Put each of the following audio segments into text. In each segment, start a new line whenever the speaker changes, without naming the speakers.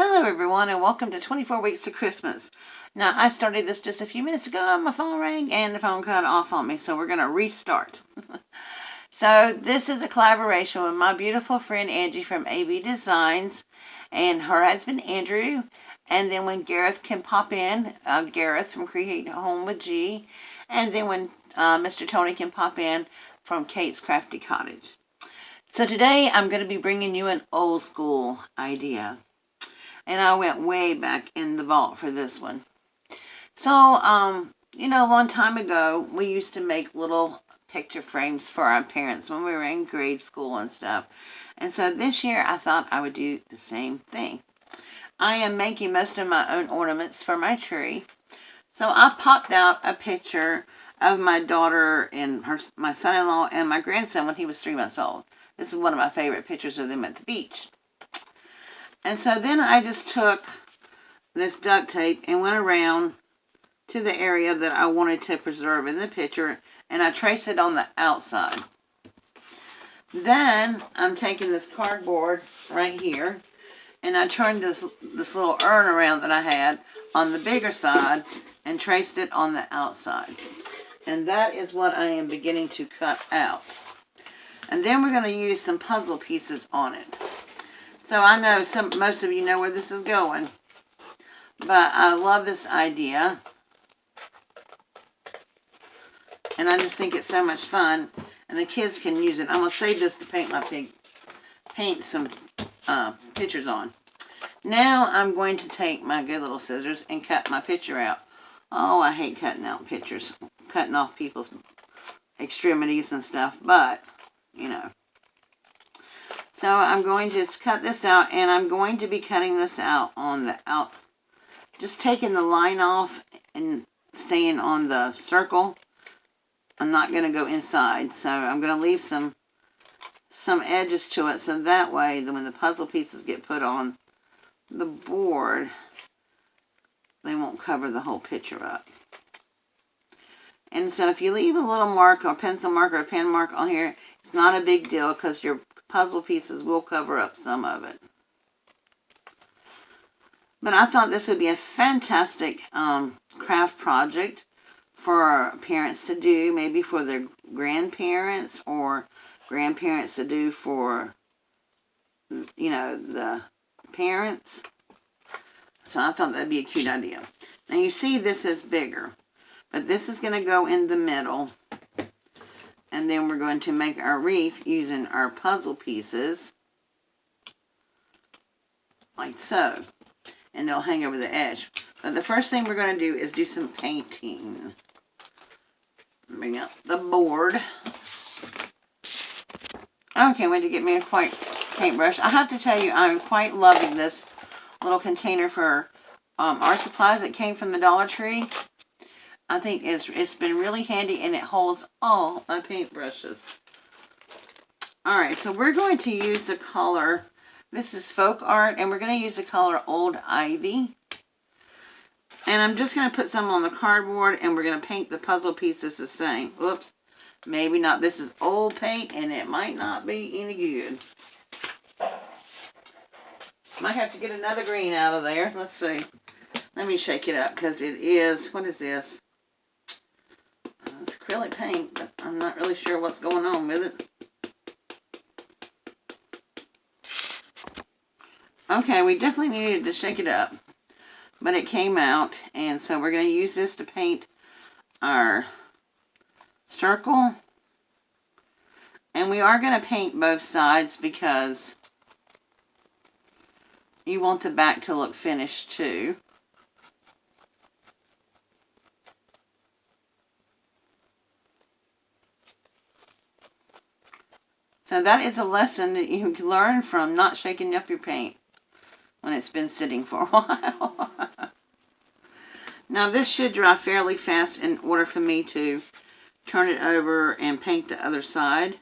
Hello everyone and welcome to 24 Weeks of Christmas. Now I started this just a few minutes ago and my phone rang and the phone cut off on me, so we're going to restart. So this is a collaboration with my beautiful friend Angie from AV Designs and her husband Andrew, and then when Gareth can pop in, Gareth from Create Home with G, and then when Mr. Tony can pop in from Kate's Crafty Cottage. So today I'm going to be bringing you an old school idea. And I went way back in the vault for this one. So, a long time ago, we used to make little picture frames for our parents when we were in grade school and stuff. And so this year, I thought I would do the same thing. I am making most of my own ornaments for my tree. So I popped out a picture of my daughter and my son-in-law and my grandson when he was 3 months old. This is one of my favorite pictures of them at the beach. And so then I just took this duct tape and went around to the area that I wanted to preserve in the picture, and I traced it on the outside. Then I'm taking this cardboard right here, and I turned this little urn around that I had on the bigger side and traced it on the outside. And that is what I am beginning to cut out. And then we're going to use some puzzle pieces on it. So I know most of you know where this is going, but I love this idea, and I just think it's so much fun, and the kids can use it. I'm going to save this to paint some pictures on. Now I'm going to take my good little scissors and cut my picture out. Oh, I hate cutting out pictures, cutting off people's extremities and stuff, but, So I'm going to just cut this out, and I'm going to be cutting this out on the just taking the line off and staying on the circle. I'm not going to go inside, so I'm going to leave some edges to it, so that way when the puzzle pieces get put on the board, they won't cover the whole picture up. And so if you leave a little mark or pencil mark or a pen mark on here, it's not a big deal because your puzzle pieces will cover up some of it. But I thought this would be a fantastic craft project for parents to do, maybe for their grandparents or grandparents to do for, the parents. So I thought that'd be a cute idea. Now you see this is bigger, but this is going to go in the middle. And then we're going to make our wreath using our puzzle pieces, like so. And they'll hang over the edge. But the first thing we're going to do is do some painting. Bring up the board. Okay, wait to get me a white paintbrush. I have to tell you, I'm quite loving this little container for art supplies that came from the Dollar Tree. I think it's been really handy, and it holds all my paintbrushes. Alright, so we're going to use the color, this is Folk Art, and we're going to use the color Old Ivy. And I'm just going to put some on the cardboard, and we're going to paint the puzzle pieces the same. Whoops, maybe not. This is old paint, and it might not be any good. Might have to get another green out of there. Let's see. Let me shake it up, because it is, what is this? It's acrylic paint, but I'm not really sure what's going on with it. Okay, we definitely needed to shake it up, but it came out, and so we're going to use this to paint our circle. And we are going to paint both sides because you want the back to look finished too. So that is a lesson that you can learn from not shaking up your paint when it's been sitting for a while. Now this should dry fairly fast in order for me to turn it over and paint the other side.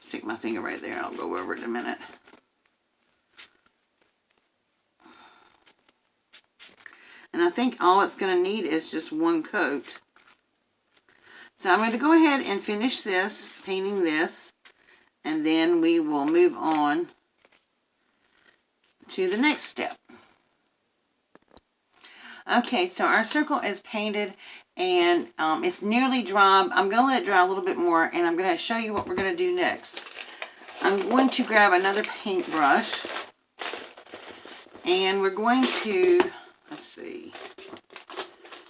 Stick my finger right there. I'll go over it in a minute. And I think all it's going to need is just one coat. So I'm going to go ahead and finish this, painting this. And then we will move on to the next step. Okay, so our circle is painted and it's nearly dry. I'm going to let it dry a little bit more, and I'm going to show you what we're going to do next. I'm going to grab another paintbrush, and we're going to, let's see,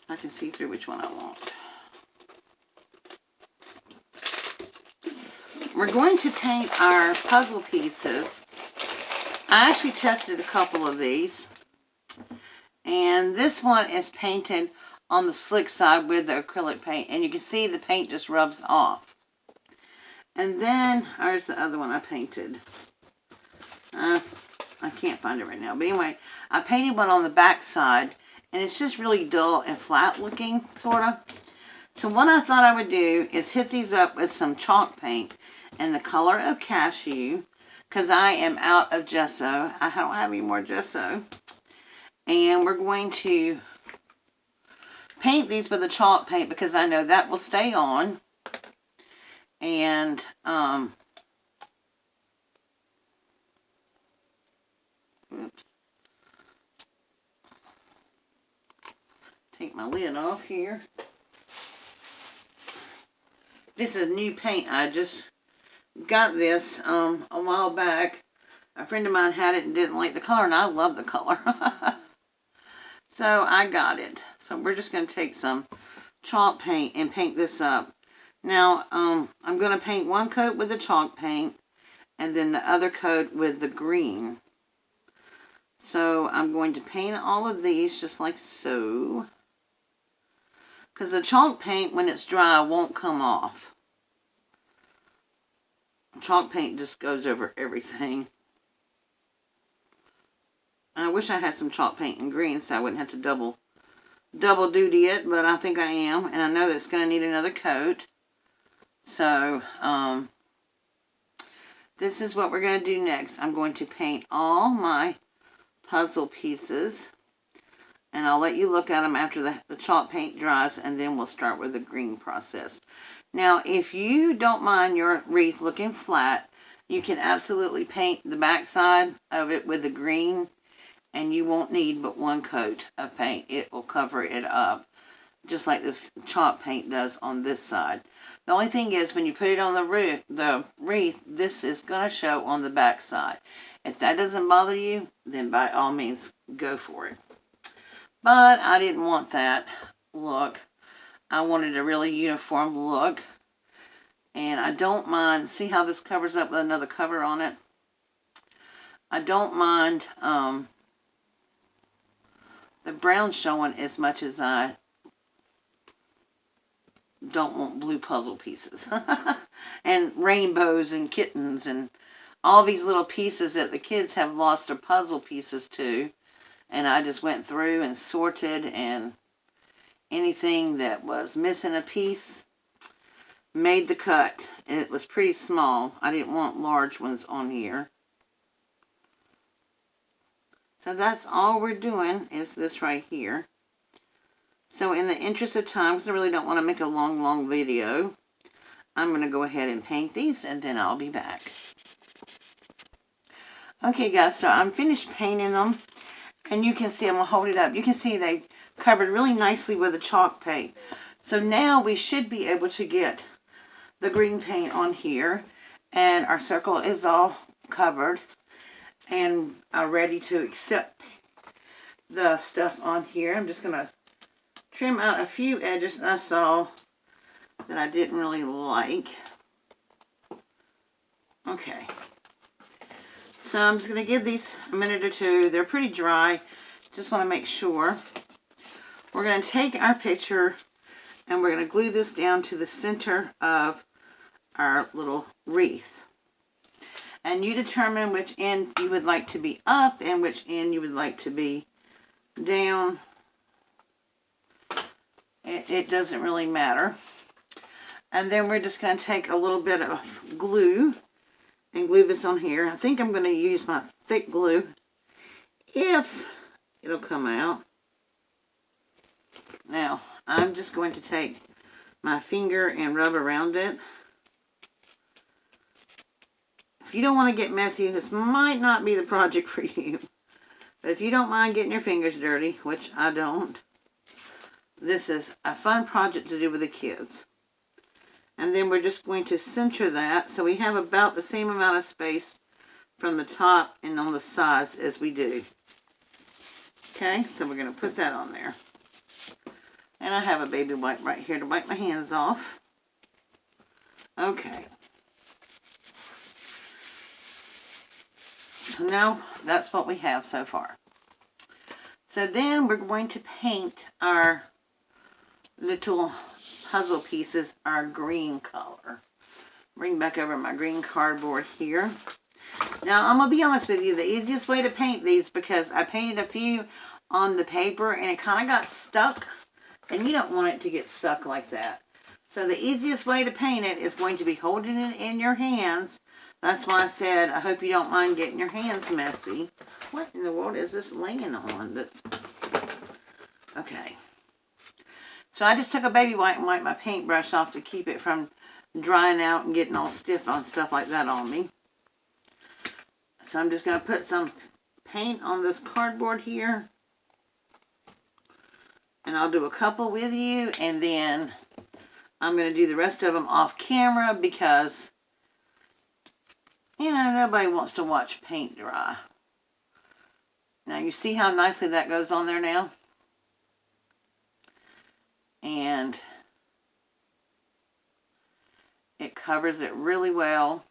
I can see through which one I want. We're going to paint our puzzle pieces. I actually tested a couple of these, and this one is painted on the slick side with the acrylic paint, and you can see the paint just rubs off. And then, there's the other one I painted. I can't find it right now, but anyway, I painted one on the back side, and it's just really dull and flat looking, sort of. So what I thought I would do is hit these up with some chalk paint in the color of cashew, because I am out of gesso. I don't have any more gesso. And we're going to paint these with the chalk paint because I know that will stay on. And oops. Take my lid off here. This is new paint. I just got this a while back. A friend of mine had it and didn't like the color, and I love the color. So I got it. So we're just going to take some chalk paint and paint this up. Now, I'm going to paint one coat with the chalk paint and then the other coat with the green. So I'm going to paint all of these just like so. Because the chalk paint, when it's dry, won't come off. Chalk paint just goes over everything. I wish I had some chalk paint in green so I wouldn't have to double duty it, but I think I am, and I know that it's going to need another coat. So, this is what we're going to do next. I'm going to paint all my puzzle pieces, and I'll let you look at them after the chalk paint dries, and then we'll start with the green process. Now, if you don't mind your wreath looking flat, you can absolutely paint the back side of it with the green, and you won't need but one coat of paint. It will cover it up, just like this chalk paint does on this side. The only thing is, when you put it on the wreath, this is going to show on the back side. If that doesn't bother you, then by all means, go for it. But I didn't want that look. I wanted a really uniform look. And I don't mind, see how this covers up with another cover on it? I don't mind the brown showing as much as I don't want blue puzzle pieces. And rainbows and kittens and all these little pieces that the kids have lost their puzzle pieces to. And I just went through and sorted, and anything that was missing a piece made the cut. It was pretty small. I didn't want large ones on here. So that's all we're doing is this right here. So in the interest of time, because I really don't want to make a long video, I'm going to go ahead and paint these, and then I'll be back. Okay guys, so I'm finished painting them, and you can see, I'm going to hold it up, you can see they covered really nicely with the chalk paint. So now we should be able to get the green paint on here, and our circle is all covered and ready to accept the stuff on here. I'm just going to trim out a few edges that I saw that I didn't really like. Okay. So I'm just going to give these a minute or two. They're pretty dry. Just want to make sure. We're going to take our picture and we're going to glue this down to the center of our little wreath. And you determine which end you would like to be up and which end you would like to be down. It doesn't really matter. And then we're just going to take a little bit of glue and glue this on here. I think I'm going to use my thick glue if it'll come out. Now, I'm just going to take my finger and rub around it. If you don't want to get messy, this might not be the project for you. But if you don't mind getting your fingers dirty, which I don't, this is a fun project to do with the kids. And then we're just going to center that so we have about the same amount of space from the top and on the sides as we do. Okay, so we're going to put that on there. And I have a baby wipe right here to wipe my hands off. Okay. So now that's what we have so far. So then we're going to paint our little puzzle pieces our green color. Bring back over my green cardboard here. Now I'm going to be honest with you, the easiest way to paint these, because I painted a few on the paper and it kind of got stuck, and you don't want it to get stuck like that. So the easiest way to paint it is going to be holding it in your hands. That's why I said I hope you don't mind getting your hands messy. What in the world is this laying on? Okay. So I just took a baby wipe and wiped my paintbrush off to keep it from drying out and getting all stiff on stuff like that on me. So I'm just going to put some paint on this cardboard here. And I'll do a couple with you, and then I'm going to do the rest of them off camera because, you know, nobody wants to watch paint dry. Now you see how nicely that goes on there now? And it covers it really well.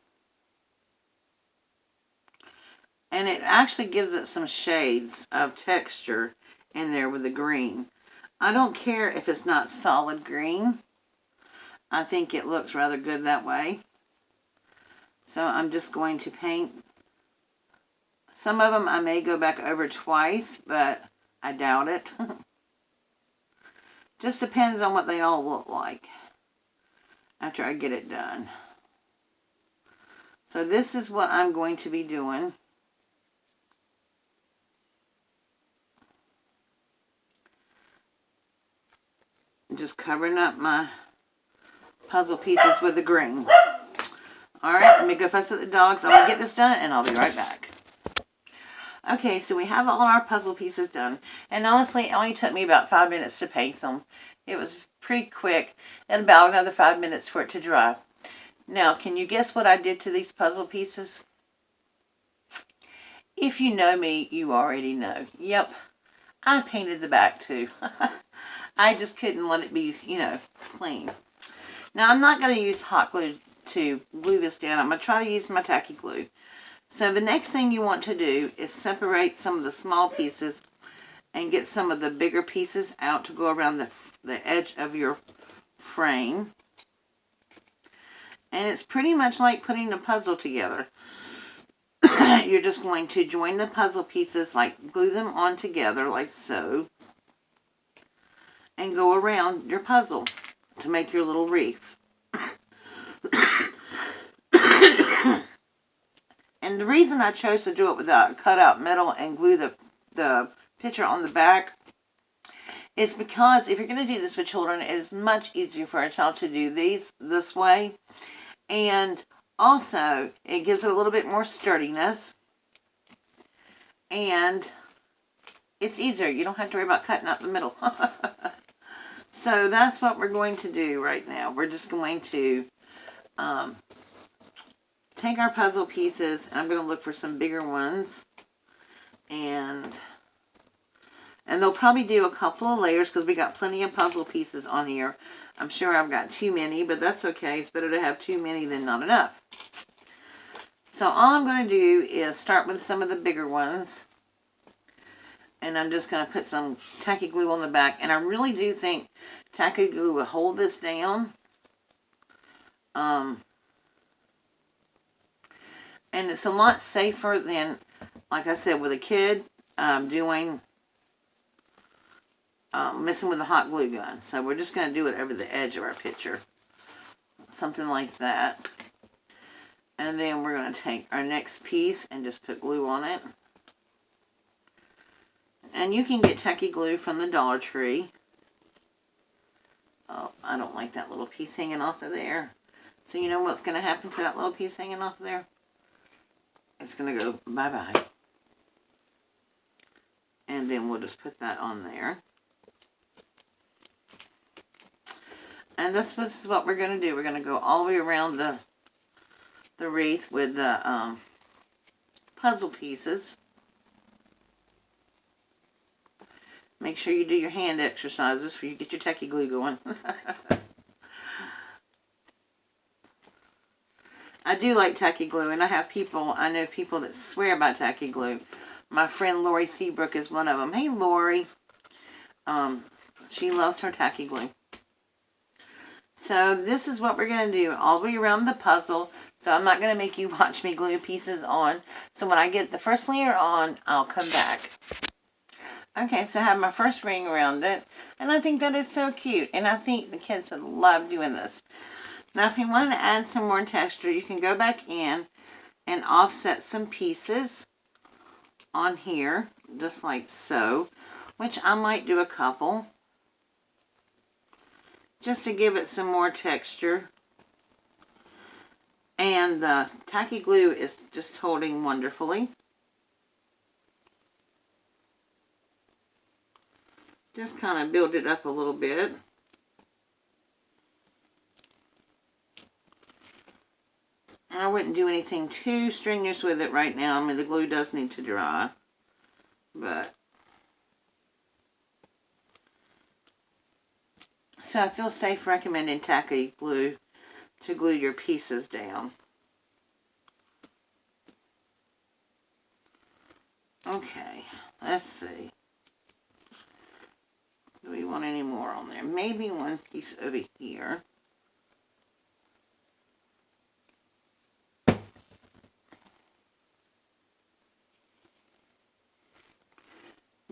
And it actually gives it some shades of texture in there with the green. I don't care if it's not solid green. I think it looks rather good that way. So I'm just going to paint. Some of them I may go back over twice, but I doubt it. Just depends on what they all look like after I get it done. So this is what I'm going to be doing. Just covering up my puzzle pieces with the green. Alright, let me go fuss at the dogs. I'm going to get this done and I'll be right back. Okay, so we have all our puzzle pieces done. And honestly, it only took me about 5 minutes to paint them. It was pretty quick, and about another 5 minutes for it to dry. Now, can you guess what I did to these puzzle pieces? If you know me, you already know. Yep, I painted the back too. I just couldn't let it be, you know, clean. Now, I'm not going to use hot glue to glue this down. I'm going to try to use my tacky glue. So the next thing you want to do is separate some of the small pieces and get some of the bigger pieces out to go around the edge of your frame. And it's pretty much like putting a puzzle together. You're just going to join the puzzle pieces, like glue them on together like so, and go around your puzzle to make your little wreath. And the reason I chose to do it without cut out metal and glue the picture on the back is because if you're going to do this with children, it is much easier for a child to do this way. And also, it gives it a little bit more sturdiness. And it's easier. You don't have to worry about cutting out the middle. So that's what we're going to do right now. We're just going to take our puzzle pieces, and I'm going to look for some bigger ones. And they'll probably do a couple of layers because we got plenty of puzzle pieces on here. I'm sure I've got too many, but that's okay. It's better to have too many than not enough. So all I'm going to do is start with some of the bigger ones. And I'm just going to put some tacky glue on the back. And I really do think tacky glue will hold this down. And it's a lot safer than, like I said, with a kid messing with a hot glue gun. So we're just going to do it over the edge of our picture. Something like that. And then we're going to take our next piece and just put glue on it. And you can get tacky glue from the Dollar Tree. Oh, I don't like that little piece hanging off of there. So you know what's going to happen to that little piece hanging off of there? It's going to go bye-bye. And then we'll just put that on there. And this is what we're going to do. We're going to go all the way around the wreath with the puzzle pieces. Make sure you do your hand exercises before you get your tacky glue going. I do like tacky glue, and I know people that swear by tacky glue. My friend Lori Seabrook is one of them. Hey, Lori. She loves her tacky glue. So this is what we're going to do all the way around the puzzle. So I'm not going to make you watch me glue pieces on. So when I get the first layer on, I'll come back. Okay, so I have my first ring around it. And I think that is so cute. And I think the kids would love doing this. Now, if you want to add some more texture, you can go back in and offset some pieces on here, just like so, which I might do a couple, just to give it some more texture. And the tacky glue is just holding wonderfully. Just kind of build it up a little bit. I wouldn't do anything too strenuous with it right now. I mean, the glue does need to dry. But so I feel safe recommending tacky glue to glue your pieces down. Okay, let's see. Do we want any more on there? Maybe one piece over here.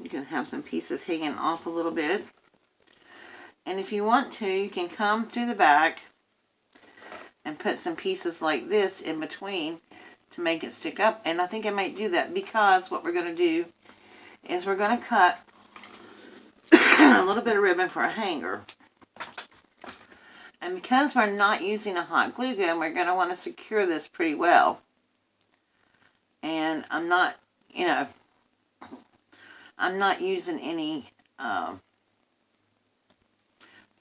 You can have some pieces hanging off a little bit. And if you want to, you can come to the back and put some pieces like this in between to make it stick up. And I think I might do that because what we're going to do is we're going to cut a little bit of ribbon for a hanger. And because we're not using a hot glue gun, we're going to want to secure this pretty well. And I'm not, I'm not using any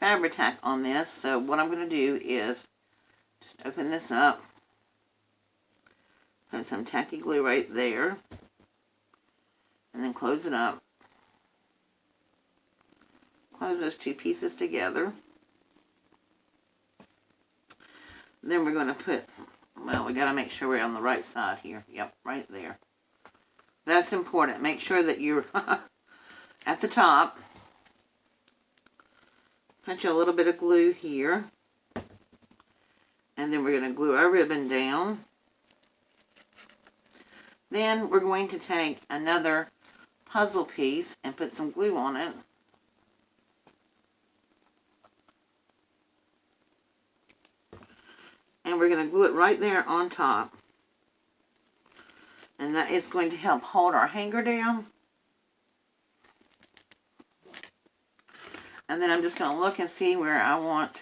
Fabri-Tac on this. So what I'm going to do is just open this up. Put some tacky glue right there. And then close it up. Close those two pieces together. Then we're going to put, well, we got to make sure we're on the right side here. Yep, right there. That's important. Make sure that you're at the top. Put a little bit of glue here. And then we're going to glue our ribbon down. Then we're going to take another puzzle piece and put some glue on it. And we're going to glue it right there on top. And that is going to help hold our hanger down. And then I'm just going to look and see where I want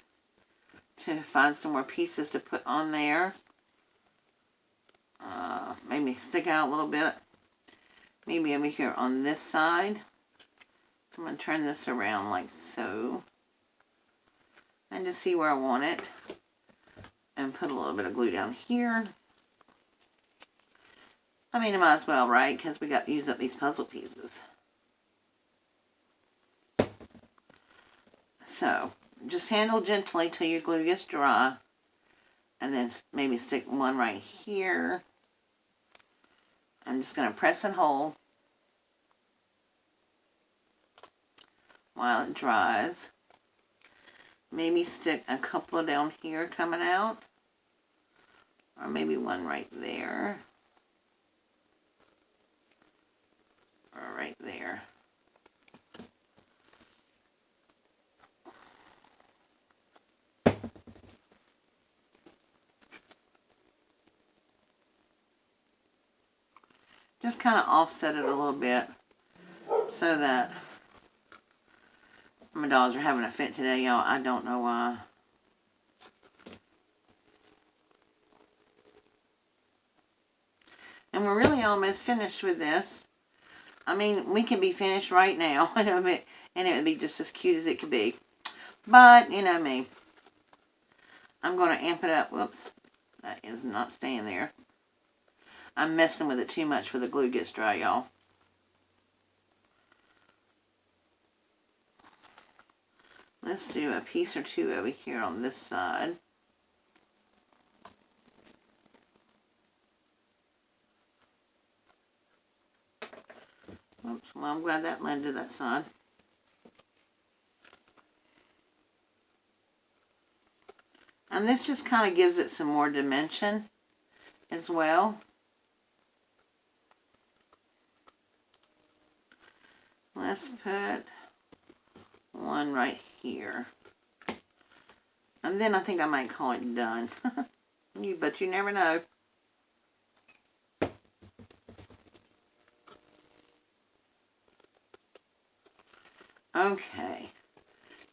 to find some more pieces to put on there. Maybe stick out a little bit. Maybe over here on this side. I'm going to turn this around like so. And just see where I want it. And put a little bit of glue down here. I mean, I might as well, right? Because we got to use up these puzzle pieces. So, just handle gently till your glue gets dry. And then maybe stick one right here. I'm just going to press and hold while it dries. Maybe stick a couple down here coming out. Or maybe one right there. Or right there. Just kind of offset it a little bit so that my dogs are having a fit today, y'all. I don't know why. And we're really almost finished with this. I mean, we can be finished right now, and it would be just as cute as it could be. But, you know me. I'm going to amp it up. Whoops. That is not staying there. I'm messing with it too much for the glue gets dry, y'all. Let's do a piece or two over here on this side. Oops, well, I'm glad that landed that side. And this just kind of gives it some more dimension as well. Let's put one right here. And then I think I might call it done. But you never know. Okay.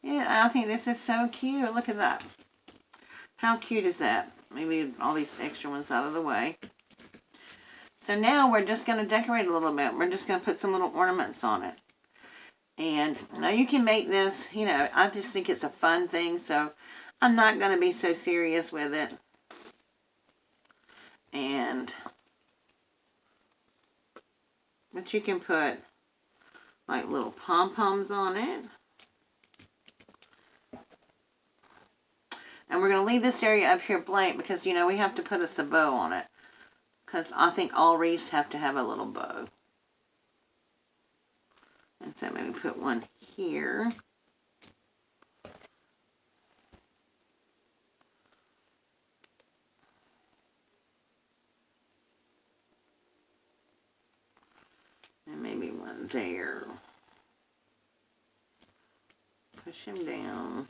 Yeah, I think this is so cute. Look at that. How cute is that? Maybe all these extra ones out of the way. So now we're just going to decorate a little bit. We're just going to put some little ornaments on it. And now you can make this, you know, I just think it's a fun thing. So I'm not going to be so serious with it. But you can put like little pom-poms on it. And we're going to leave this area up here blank because, you know, we have to put a bow on it. Because I think all wreaths have to have a little bow. And so maybe put one here. And maybe one there. Push him down.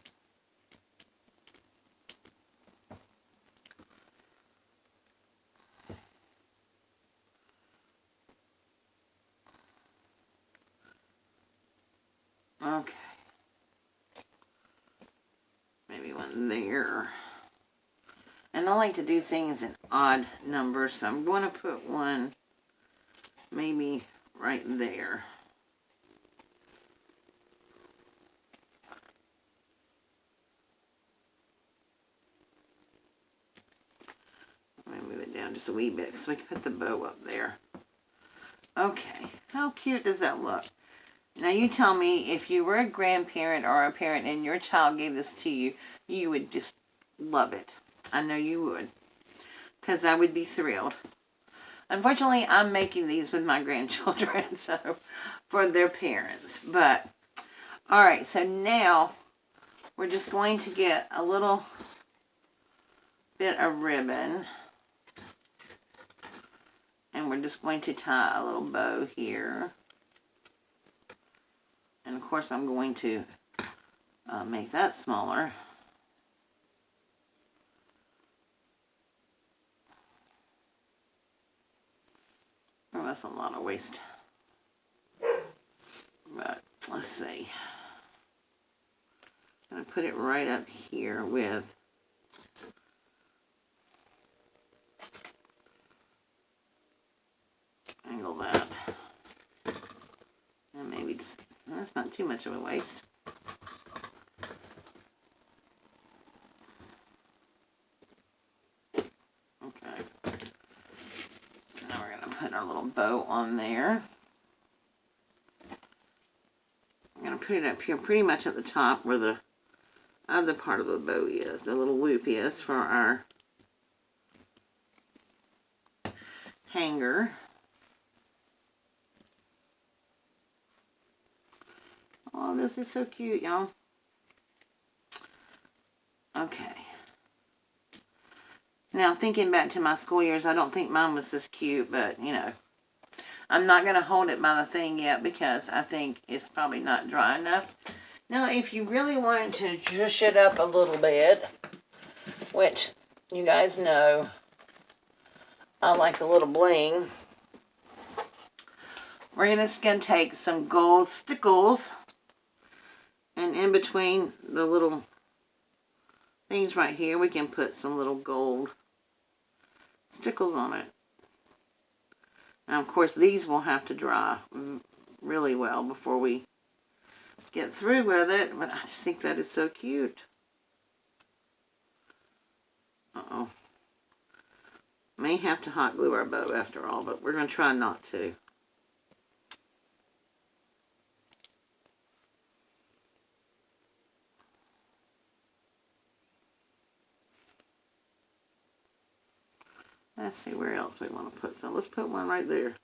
Okay. Maybe one there. And I like to do things in odd numbers, so I'm going to put one maybe right there. Let me move it down just a wee bit so we can put the bow up there. Okay, how cute does that look? Now you tell me, if you were a grandparent or a parent and your child gave this to you, you would just love it. I know you would, because I would be thrilled. Unfortunately, I'm making these with my grandchildren, so for their parents. But, alright, so now we're just going to get a little bit of ribbon. And we're just going to tie a little bow here. And of course I'm going to make that smaller. Oh, that's a lot of waste. But let's see. I'm going to put it right up here with angle that. And maybe just, that's not too much of a waste. Okay. Now we're going to put our little bow on there. I'm going to put it up here pretty much at the top where the other part of the bow is, the little loop is for our hanger. Oh, this is so cute, y'all. Okay. Now, thinking back to my school years, I don't think mine was this cute, but, you know, I'm not going to hold it by the thing yet because I think it's probably not dry enough. Now, if you really wanted to zhuzh it up a little bit, which you guys know I like a little bling, we're just going to take some gold stickles, and in between the little things right here, we can put some little gold stickles on it. Now, of course, these will have to dry really well before we get through with it, but I just think that is so cute. Uh-oh. May have to hot glue our bow after all, but we're going to try not to. Let's see where else we want to put some. Let's put one right there,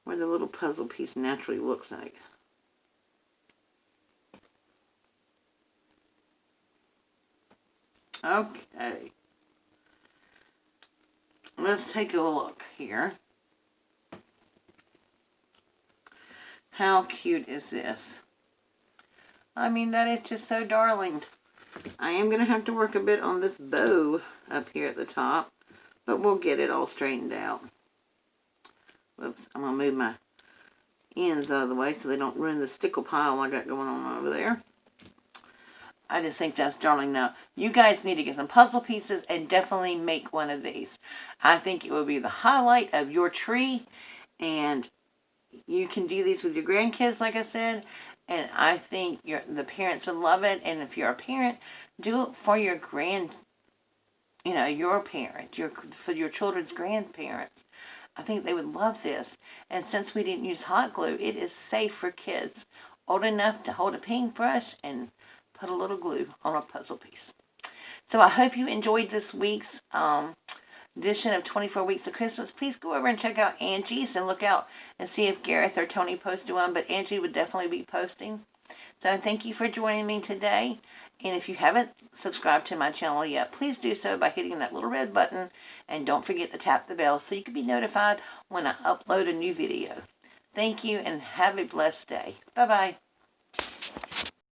where the little puzzle piece naturally looks like. Okay. Let's take a look here. How cute is this? I mean, that is just so darling. I am going to have to work a bit on this bow up here at the top, but we'll get it all straightened out. Whoops, I'm going to move my ends out of the way so they don't ruin the stickle pile I got going on over there. I just think that's darling. Now, you guys need to get some puzzle pieces and definitely make one of these. I think it will be the highlight of your tree, and you can do these with your grandkids, like I said, and I think the parents would love it. And if you're a parent, do it for your your parent, for your children's grandparents. I think they would love this. And since we didn't use hot glue, it is safe for kids old enough to hold a paintbrush and put a little glue on a puzzle piece. So I hope you enjoyed this week's edition of 24 Weeks of Christmas. Please go over and check out Angie's and look out and see if Gareth or Tony posted one, but Angie would definitely be posting. So thank you for joining me today. And if you haven't subscribed to my channel yet, please do so by hitting that little red button. And don't forget to tap the bell so you can be notified when I upload a new video. Thank you and have a blessed day. Bye-bye.